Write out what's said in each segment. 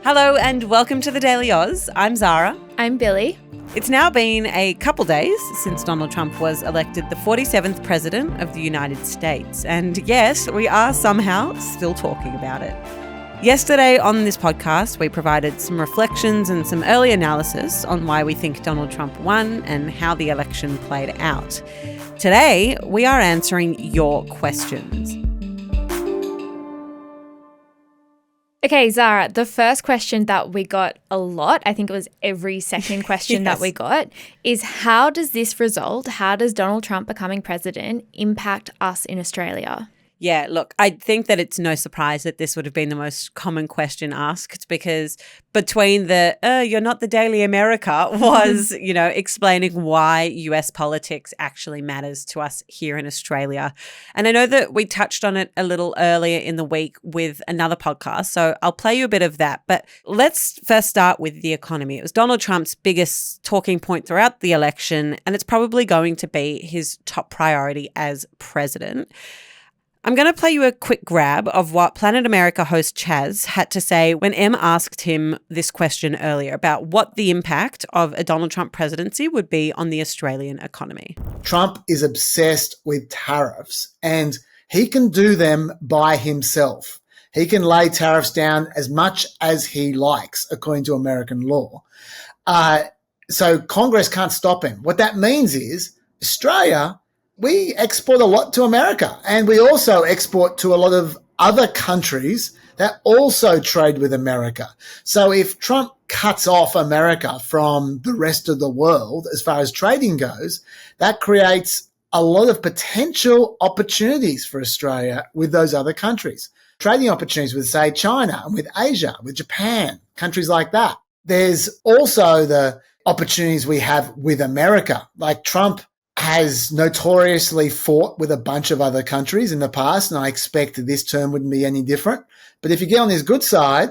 Hello and welcome to the Daily Aus. I'm Zara. I'm Billi. It's now been a couple days since Donald Trump was elected the 47th President of the United States. And yes, we are somehow still talking about it. Yesterday on this podcast, we provided some reflections and some early analysis on why we think Donald Trump won and how the election played out. Today, we are answering your questions. Okay, Zara, the first question that we got a lot, I think it was every second question that we got, is how does this result, how does Donald Trump becoming president impact us in Australia? Yeah, look, I think that it's no surprise that this would have been the most common question asked because between the, you're not the Daily America was, explaining why US politics actually matters to us here in Australia. And I know that we touched on it a little earlier in the week with another podcast, so I'll play you a bit of that. But let's first start with the economy. It was Donald Trump's biggest talking point throughout the election, and it's probably going to be his top priority as president. I'm going to play you a quick grab of what Planet America host Chaz had to say when Em asked him this question earlier about what the impact of a Donald Trump presidency would be on the Australian economy. Trump is obsessed with tariffs and he can do them by himself. He can lay tariffs down as much as he likes, according to American law. So Congress can't stop him. What that means is Australia, we export a lot to America and we also export to a lot of other countries that also trade with America. So if Trump cuts off America from the rest of the world as far as trading goes, that creates a lot of potential opportunities for Australia with those other countries. Trading opportunities with, say, China and with Asia, with Japan, countries like that. There's also the opportunities we have with America, like Trump has notoriously fought with a bunch of other countries in the past, and I expect this term wouldn't be any different. But if you get on his good side,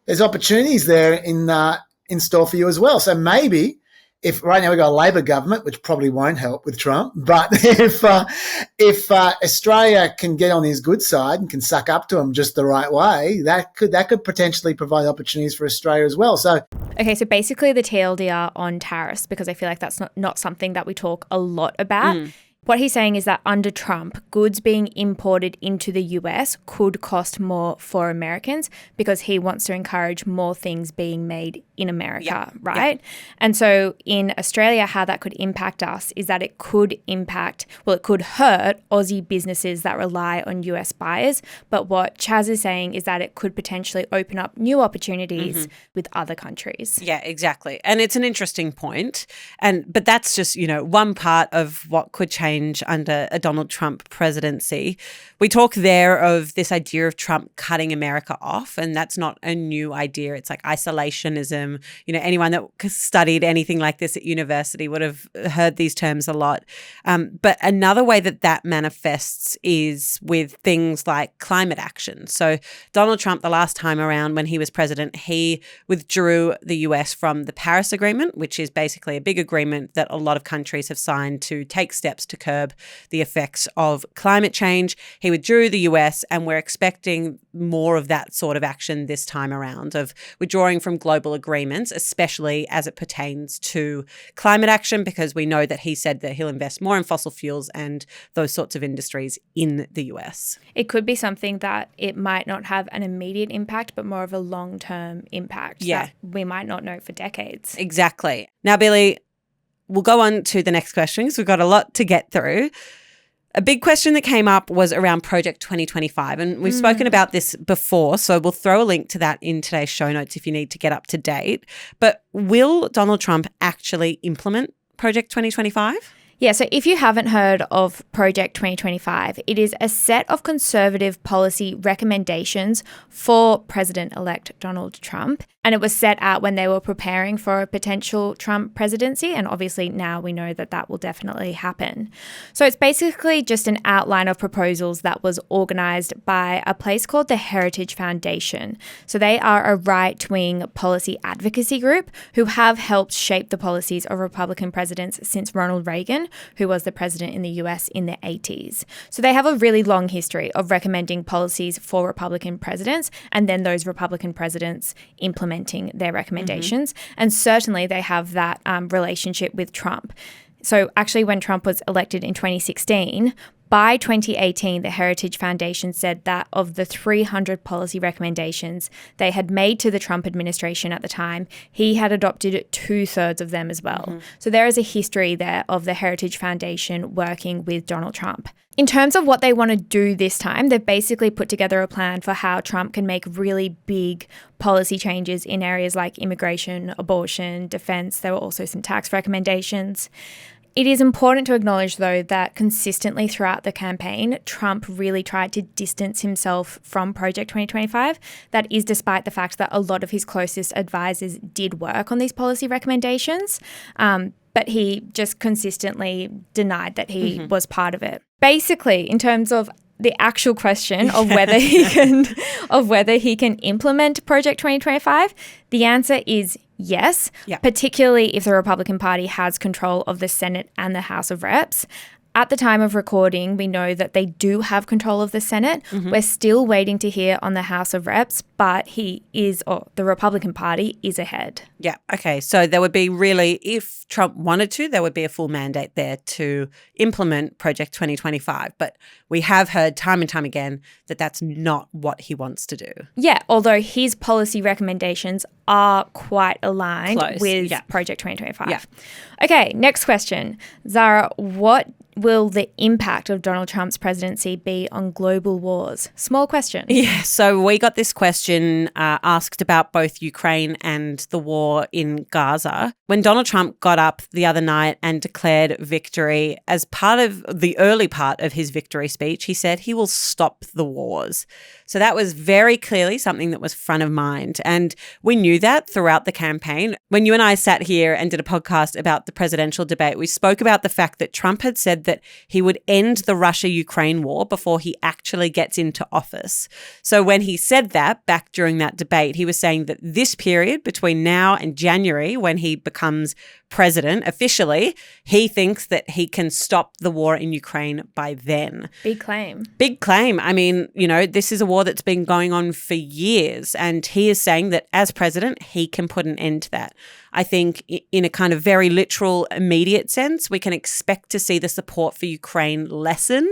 there's opportunities there in store for you as well. So maybe if right now we've got a Labor government, which probably won't help with Trump, but if Australia can get on his good side and can suck up to him just the right way, that could potentially provide opportunities for Australia as well. So okay, so basically the TLDR on tariffs, because I feel like that's not something that we talk a lot about. What he's saying is that under Trump, goods being imported into the US could cost more for Americans because he wants to encourage more things being made in America, right? And so in Australia, how that could impact us is that it could hurt Aussie businesses that rely on US buyers. But what Chaz is saying is that it could potentially open up new opportunities with other countries. Yeah, exactly. And it's an interesting point. But that's just, one part of what could change under a Donald Trump presidency. We talk there of this idea of Trump cutting America off, and that's not a new idea. It's like isolationism. Anyone that studied anything like this at university would have heard these terms a lot. But another way that manifests is with things like climate action. So Donald Trump, the last time around when he was president, he withdrew the US from the Paris Agreement, which is basically a big agreement that a lot of countries have signed to take steps to curb the effects of climate change. He withdrew the US, and we're expecting more of that sort of action this time around, of withdrawing from global agreements, especially as it pertains to climate action, because we know that he said that he'll invest more in fossil fuels and those sorts of industries in the US. It could be something that it might not have an immediate impact, but more of a long-term impact that we might not know for decades. Exactly. Now, Billi, we'll go on to the next question because we've got a lot to get through. A big question that came up was around Project 2025, and we've spoken about this before, so we'll throw a link to that in today's show notes if you need to get up to date. But will Donald Trump actually implement Project 2025? Yeah, so if you haven't heard of Project 2025, it is a set of conservative policy recommendations for President-elect Donald Trump. And it was set out when they were preparing for a potential Trump presidency. And obviously now we know that that will definitely happen. So it's basically just an outline of proposals that was organised by a place called the Heritage Foundation. So they are a right-wing policy advocacy group who have helped shape the policies of Republican presidents since Ronald Reagan. who was the president in the US in the 80s. So they have a really long history of recommending policies for Republican presidents and then those Republican presidents implementing their recommendations. And certainly they have that relationship with Trump. So actually when Trump was elected in 2016, by 2018, the Heritage Foundation said that of the 300 policy recommendations they had made to the Trump administration at the time, he had adopted 2/3 of them as well. So there is a history there of the Heritage Foundation working with Donald Trump. In terms of what they want to do this time, they've basically put together a plan for how Trump can make really big policy changes in areas like immigration, abortion, defense. There were also some tax recommendations. It is important to acknowledge, though, that consistently throughout the campaign, Trump really tried to distance himself from Project 2025. That is despite the fact that a lot of his closest advisors did work on these policy recommendations, but he just consistently denied that he was part of it. Basically, in terms of the actual question of whether he can implement Project 2025, the answer is yes, particularly if the Republican Party has control of the Senate and the House of Reps. At the time of recording, we know that they do have control of the Senate. We're still waiting to hear on the House of Reps, but the Republican Party is ahead. Yeah. Okay. So there would be really, if Trump wanted to, there would be a full mandate there to implement Project 2025. But we have heard time and time again that that's not what he wants to do. Yeah. Although his policy recommendations are quite aligned with Project 2025. Yeah. Okay. Next question. Zara, what will the impact of Donald Trump's presidency be on global wars? Small question. Yeah, so we got this question asked about both Ukraine and the war in Gaza. When Donald Trump got up the other night and declared victory, as part of the early part of his victory speech, he said he will stop the wars. So that was very clearly something that was front of mind. And we knew that throughout the campaign. When you and I sat here and did a podcast about the presidential debate, we spoke about the fact that Trump had said that he would end the Russia-Ukraine war before he actually gets into office. So when he said that back during that debate, he was saying that this period between now and January, when he becomes president officially, he thinks that he can stop the war in Ukraine by then. Big claim. Big claim. I mean, this is a war that's been going on for years, and he is saying that as president, he can put an end to that. I think in a kind of very literal, immediate sense, we can expect to see the support for Ukraine lessen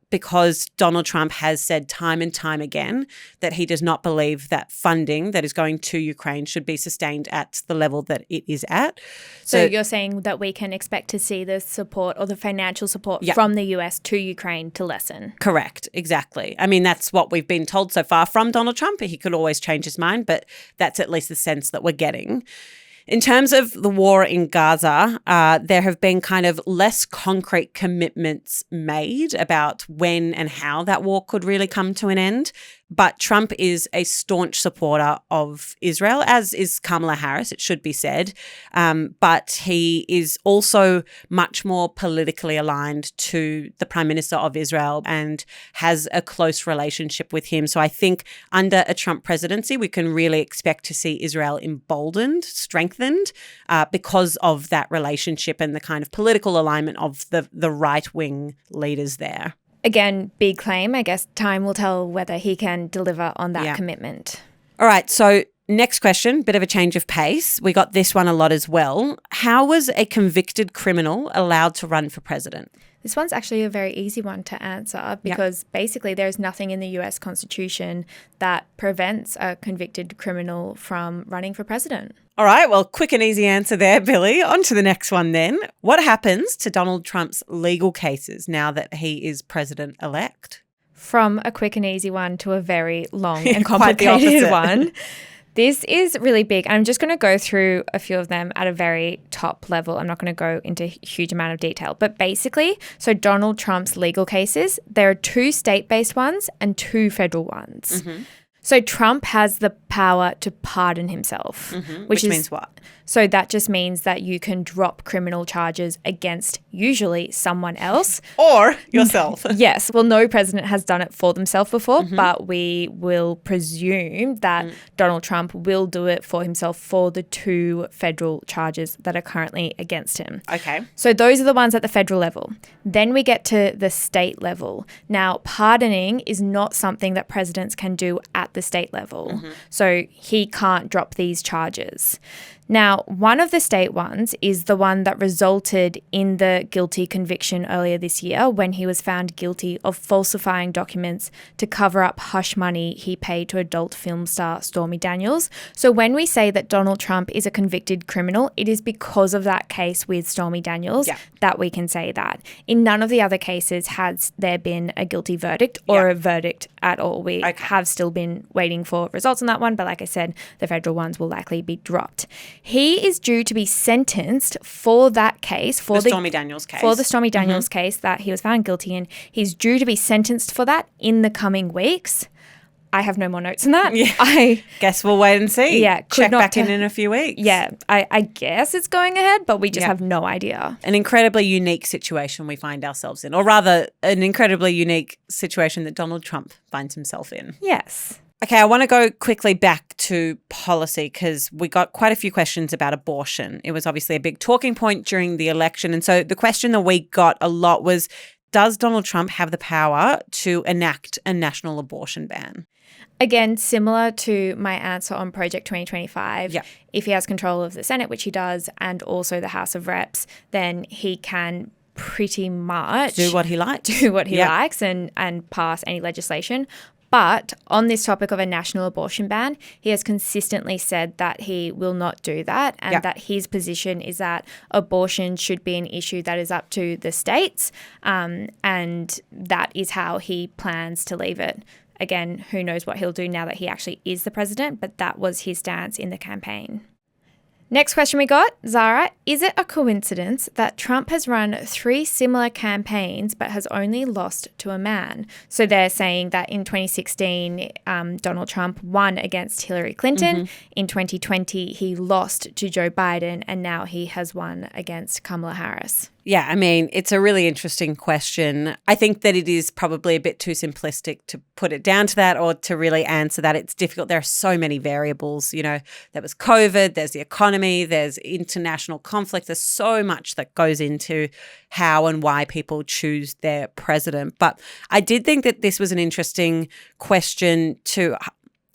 because Donald Trump has said time and time again that he does not believe that funding that is going to Ukraine should be sustained at the level that it is at. So you're saying that we can expect to see the support or the financial support from the US to Ukraine to lessen? Correct, exactly. I mean, that's what we've been told so far from Donald Trump. He could always change his mind, but that's at least the sense that we're getting. In terms of the war in Gaza, there have been kind of less concrete commitments made about when and how that war could really come to an end. But Trump is a staunch supporter of Israel, as is Kamala Harris, it should be said. But he is also much more politically aligned to the Prime Minister of Israel and has a close relationship with him. So I think under a Trump presidency, we can really expect to see Israel emboldened, strengthened, because of that relationship and the kind of political alignment of the right-wing leaders there. Again, big claim. I guess time will tell whether he can deliver on that commitment. All right. So next question, bit of a change of pace. We got this one a lot as well. How was a convicted criminal allowed to run for president? This one's actually a very easy one to answer because basically there's nothing in the US Constitution that prevents a convicted criminal from running for president. All right, well, quick and easy answer there, Billi. On to the next one then. What happens to Donald Trump's legal cases now that he is president-elect? From a quick and easy one to a very long and complicated one. This is really big. I'm just going to go through a few of them at a very top level. I'm not going to go into a huge amount of detail. But basically, so Donald Trump's legal cases, there are 2 state-based ones and 2 federal ones. So Trump has the power to pardon himself. Which means what? So that just means that you can drop criminal charges against usually someone else. Or yourself. Yes. Well, no president has done it for themselves before, but we will presume that Donald Trump will do it for himself for the 2 federal charges that are currently against him. Okay. So those are the ones at the federal level. Then we get to the state level. Now, pardoning is not something that presidents can do at the state level. So he can't drop these charges. Now, one of the state ones is the one that resulted in the guilty conviction earlier this year when he was found guilty of falsifying documents to cover up hush money he paid to adult film star Stormy Daniels. So when we say that Donald Trump is a convicted criminal, it is because of that case with Stormy Daniels that we can say that. In none of the other cases has there been a guilty verdict or a verdict at all. We have still been waiting for results on that one, but like I said, the federal ones will likely be dropped. He is due to be sentenced for that case, for the Stormy Daniels case. For the Stormy Daniels case that he was found guilty in. He's due to be sentenced for that in the coming weeks. I have no more notes on that. Yeah. I guess we'll wait and see. Yeah, check back in a few weeks. Yeah, I guess it's going ahead, but we just have no idea. An incredibly unique situation we find ourselves in, or rather an incredibly unique situation that Donald Trump finds himself in. Yes. Okay, I want to go quickly back to policy because we got quite a few questions about abortion. It was obviously a big talking point during the election. And so the question that we got a lot was, does Donald Trump have the power to enact a national abortion ban? Again, similar to my answer on Project 2025, if he has control of the Senate, which he does, and also the House of Reps, then he can pretty much do what he likes. Likes and pass any legislation. But on this topic of a national abortion ban, he has consistently said that he will not do that and that his position is that abortion should be an issue that is up to the states, and that is how he plans to leave it. Again, who knows what he'll do now that he actually is the president, but that was his stance in the campaign. Next question we got, Zara, is it a coincidence that Trump has run 3 similar campaigns but has only lost to a man? So they're saying that in 2016, Donald Trump won against Hillary Clinton. In 2020, he lost to Joe Biden, and now he has won against Kamala Harris. Yeah, I mean, it's a really interesting question. I think that it is probably a bit too simplistic to put it down to that or to really answer that. It's difficult. There are so many variables. You know, there was COVID, there's the economy, there's international conflict. There's so much that goes into how and why people choose their president. But I did think that this was an interesting question to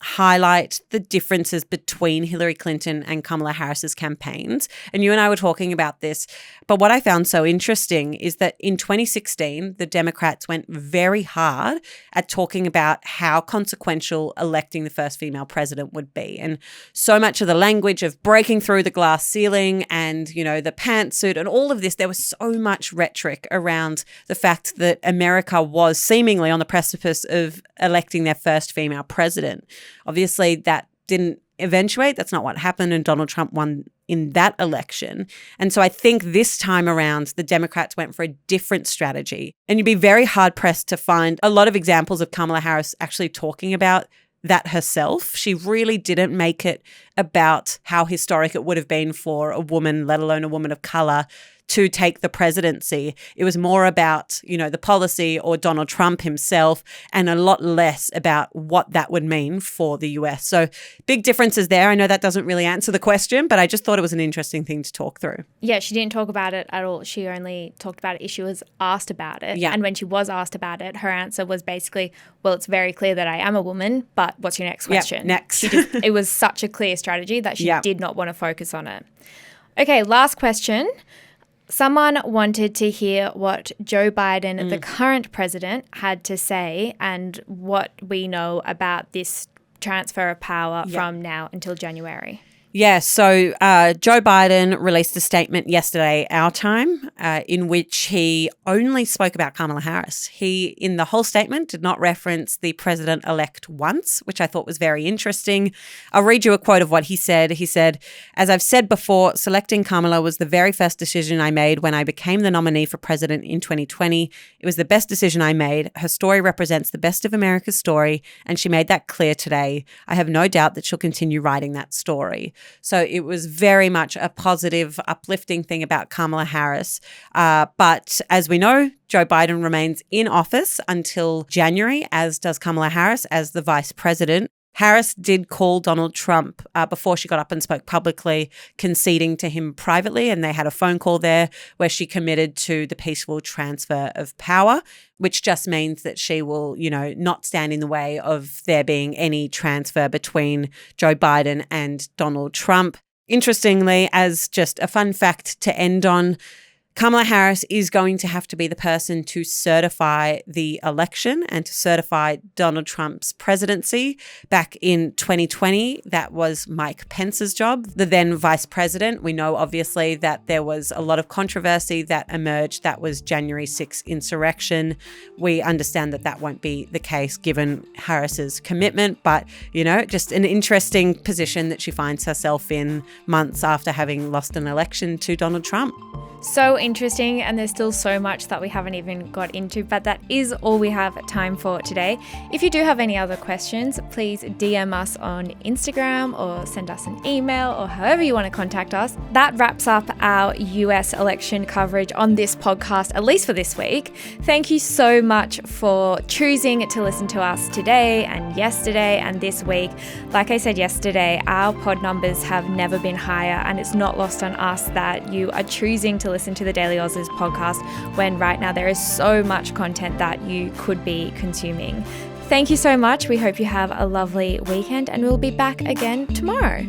highlight the differences between Hillary Clinton and Kamala Harris's campaigns. And you and I were talking about this. But what I found so interesting is that in 2016, the Democrats went very hard at talking about how consequential electing the first female president would be. And so much of the language of breaking through the glass ceiling and, you know, the pantsuit and all of this, there was so much rhetoric around the fact that America was seemingly on the precipice of electing their first female president. Obviously, that didn't eventuate. That's not what happened, and Donald Trump won in that election. And so I think this time around, the Democrats went for a different strategy. And you'd be very hard-pressed to find a lot of examples of Kamala Harris actually talking about that herself. She really didn't make it about how historic it would have been for a woman, let alone a woman of color, to take the presidency. It was more about, you know, the policy or Donald Trump himself, and a lot less about what that would mean for the US. So big differences there. I know that doesn't really answer the question, but I just thought it was an interesting thing to talk through. Yeah, she didn't talk about it at all. She only talked about it if she was asked about it. Yeah. And when she was asked about it, her answer was basically, well, it's very clear that I am a woman, but what's your next question? Next. It was such a clear strategy that she did not want to focus on it. Okay, last question. Someone wanted to hear what Joe Biden, the current president, had to say and what we know about this transfer of power from now until January. Yeah, so Joe Biden released a statement yesterday, our time, in which he only spoke about Kamala Harris. He, in the whole statement, did not reference the president-elect once, which I thought was very interesting. I'll read you a quote of what he said. He said, "As I've said before, selecting Kamala was the very first decision I made when I became the nominee for president in 2020. It was the best decision I made. Her story represents the best of America's story, and she made that clear today. I have no doubt that she'll continue writing that story." So it was very much a positive, uplifting thing about Kamala Harris. But as we know, Joe Biden remains in office until January, as does Kamala Harris as the vice president. Harris did call Donald Trump before she got up and spoke publicly, conceding to him privately, and they had a phone call there where she committed to the peaceful transfer of power, which just means that she will, not stand in the way of there being any transfer between Joe Biden and Donald Trump. Interestingly, as just a fun fact to end on, Kamala Harris is going to have to be the person to certify the election and to certify Donald Trump's presidency. Back in 2020, that was Mike Pence's job, the then vice president. We know, obviously, that there was a lot of controversy that emerged. That was January 6th insurrection. We understand that that won't be the case given Harris's commitment, but, just an interesting position that she finds herself in months after having lost an election to Donald Trump. So interesting, and there's still so much that we haven't even got into, but that is all we have time for today. If you do have any other questions, please DM us on Instagram or send us an email or however you want to contact us. That wraps up our US election coverage on this podcast, at least for this week. Thank you so much for choosing to listen to us today and yesterday and this week. Like I said yesterday, our pod numbers have never been higher, and it's not lost on us that you are choosing to listen to the Daily Aus podcast when right now there is so much content that you could be consuming. Thank you so much. We hope you have a lovely weekend, and we'll be back again tomorrow.